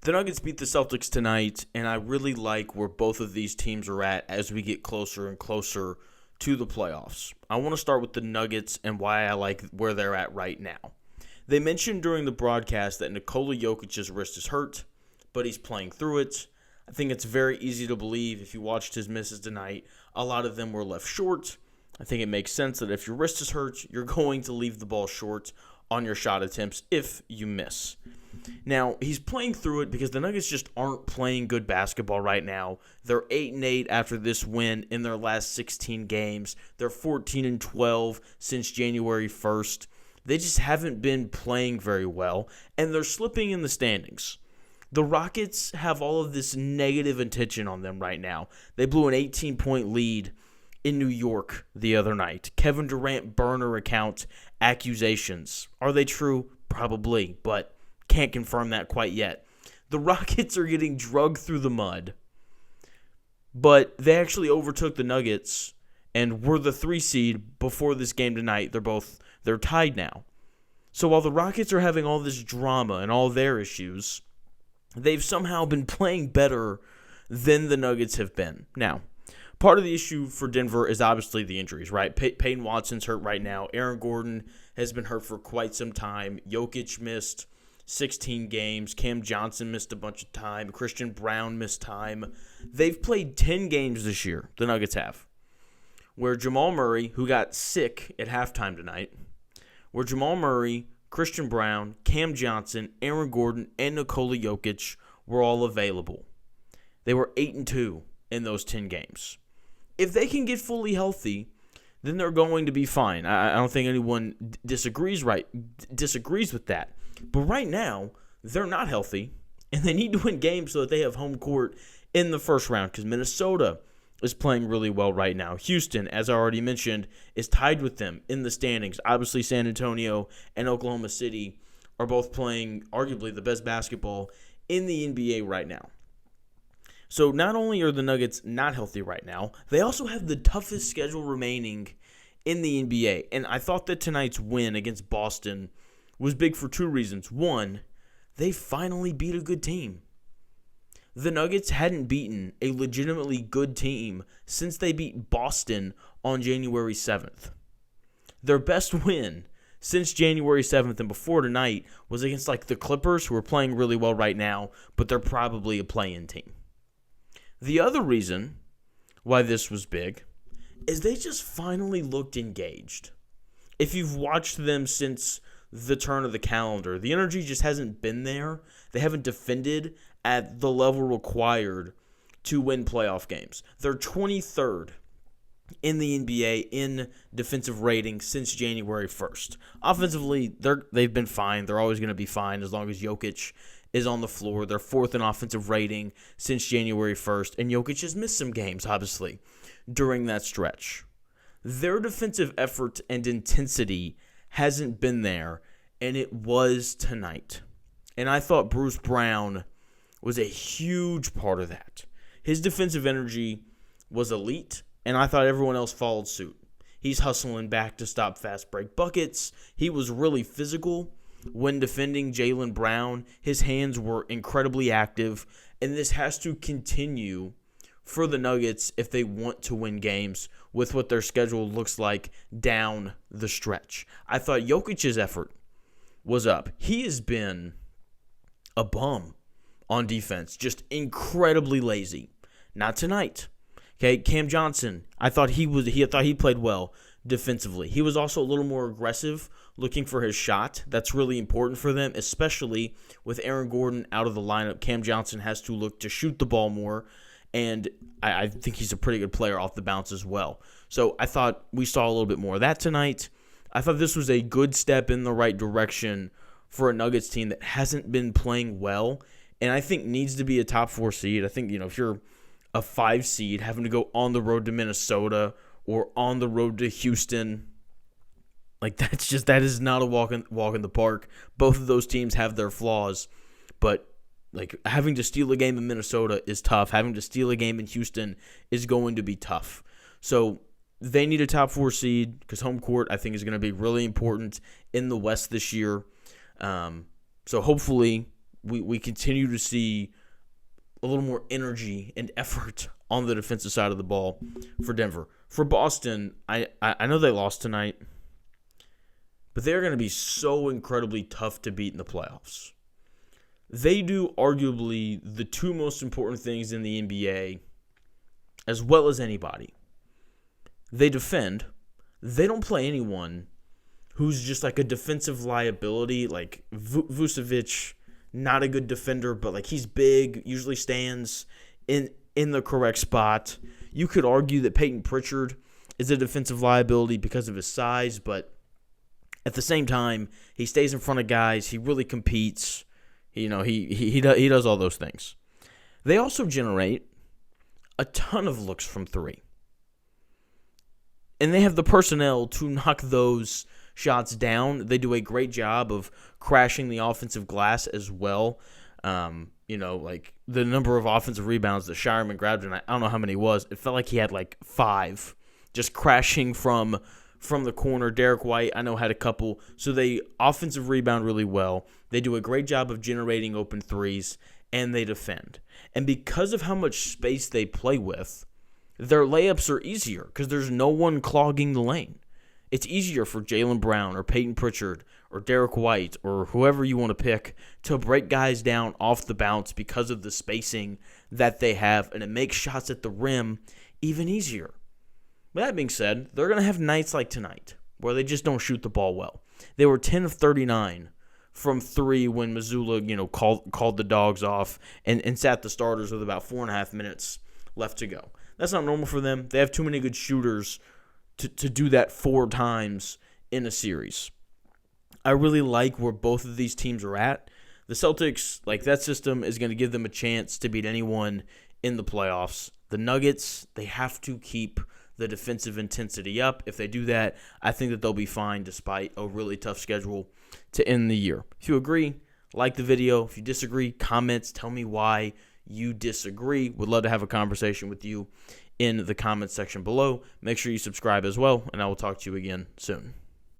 The Nuggets beat the Celtics tonight, and I really like where both of these teams are at as we get closer and closer to the playoffs. I want to start with the Nuggets and why I like where they're at right now. They mentioned during the broadcast that Nikola Jokic's wrist is hurt, but he's playing through it. I think it's very easy to believe if you watched his misses tonight, a lot of them were left short. I think it makes sense that if your wrist is hurt, you're going to leave the ball short on your shot attempts if you miss. Now, he's playing through it because the Nuggets just aren't playing good basketball right now. They're 8-8 after this win in their last 16 games. They're 14-12 since January 1st. They just haven't been playing very well, and they're slipping in the standings. The Rockets have all of this negative attention on them right now. They blew an 18-point lead in New York the other night. Kevin Durant burner account accusations. Are they true? Probably, but can't confirm that quite yet. The Rockets are getting drugged through the mud, but they actually overtook the Nuggets and were the 3 seed before this game tonight. They're tied now. So while the Rockets are having all this drama and all their issues, they've somehow been playing better than the Nuggets have been. Now, part of the issue for Denver is obviously the injuries, right? Peyton Watson's hurt right now. Aaron Gordon has been hurt for quite some time. Jokic missed 16 games. Cam Johnson missed a bunch of time. Christian Brown missed time. They've played 10 games this year, the Nuggets have, where Jamal Murray, who got sick at halftime tonight, where Jamal Murray, Christian Brown, Cam Johnson, Aaron Gordon, and Nikola Jokic were all available. They were 8-2 in those 10 games. If they can get fully healthy, then they're going to be fine. I don't think anyone disagrees with that. But right now, they're not healthy, and they need to win games so that they have home court in the first round because Minnesota is playing really well right now. Houston, as I already mentioned, is tied with them in the standings. Obviously, San Antonio and Oklahoma City are both playing arguably the best basketball in the NBA right now. So not only are the Nuggets not healthy right now, they also have the toughest schedule remaining in the NBA. And I thought that tonight's win against Boston was big for 2 reasons. One, they finally beat a good team. The Nuggets hadn't beaten a legitimately good team since they beat Boston on January 7th. Their best win since January 7th and before tonight was against the Clippers, who are playing really well right now, but they're probably a play-in team. The other reason why this was big is they just finally looked engaged. If you've watched them since the turn of the calendar, the energy just hasn't been there. They haven't defended at the level required to win playoff games. They're 23rd in the NBA in defensive rating since January 1st. Offensively, they've been fine. They're always going to be fine as long as Jokic is on the floor. They're 4th in offensive rating since January 1st, and Jokic has missed some games, obviously, during that stretch. Their defensive effort and intensity hasn't been there, and it was tonight. And I thought Bruce Brown was a huge part of that. His defensive energy was elite, and I thought everyone else followed suit. He's hustling back to stop fast break buckets. He was really physical when defending Jaylen Brown. His hands were incredibly active, and this has to continue for the Nuggets if they want to win games with what their schedule looks like down the stretch. I thought Jokic's effort was up. He has been a bum on defense, just incredibly lazy. Not tonight. Okay, Cam Johnson, I thought he played well defensively. He was also a little more aggressive, looking for his shot. That's really important for them, especially with Aaron Gordon out of the lineup. Cam Johnson has to look to shoot the ball more, and I think he's a pretty good player off the bounce as well. So I thought we saw a little bit more of that tonight. I thought this was a good step in the right direction for a Nuggets team that hasn't been playing well, and I think needs to be a top 4 seed. I think, if you're a 5 seed having to go on the road to Minnesota or on the road to Houston, that is not a walk in the park. Both of those teams have their flaws, but having to steal a game in Minnesota is tough. Having to steal a game in Houston is going to be tough. So they need a top 4 seed because home court, I think, is going to be really important in the West this year. So hopefully we continue to see a little more energy and effort on the defensive side of the ball for Denver. For Boston, I know they lost tonight, but they're going to be so incredibly tough to beat in the playoffs. They do arguably the two most important things in the NBA as well as anybody. They defend. They don't play anyone who's just like a defensive liability, like Vucevic, not a good defender, but like he's big, usually stands in the correct spot. You could argue that Peyton Pritchard is a defensive liability because of his size, but at the same time, he stays in front of guys. He really competes. He does all those things. They also generate a ton of looks from three. And they have the personnel to knock those shots down. They do a great job of crashing the offensive glass as well. Like the number of offensive rebounds that Shireman grabbed, and I don't know how many it was. It felt like he had like 5 just crashing from the corner. Derek White, I know, had a couple. So they offensive rebound really well. They do a great job of generating open threes, and they defend. And because of how much space they play with, their layups are easier because there's no one clogging the lane. It's easier for Jaylen Brown or Peyton Pritchard or Derek White or whoever you want to pick to break guys down off the bounce because of the spacing that they have, and it makes shots at the rim even easier. With that being said, they're going to have nights like tonight where they just don't shoot the ball well. They were 10 of 39 from 3 when Missoula, called the dogs off and sat the starters with about 4.5 minutes left to go. That's not normal for them. They have too many good shooters to do that 4 times in a series. I really like where both of these teams are at. The Celtics, that system is going to give them a chance to beat anyone in the playoffs. The Nuggets, they have to keep the defensive intensity up. If they do that, I think that they'll be fine despite a really tough schedule to end the year. If you agree, like the video. If you disagree, comments, tell me why you disagree. Would love to have a conversation with you in the comments section below. Make sure you subscribe as well, and I will talk to you again soon.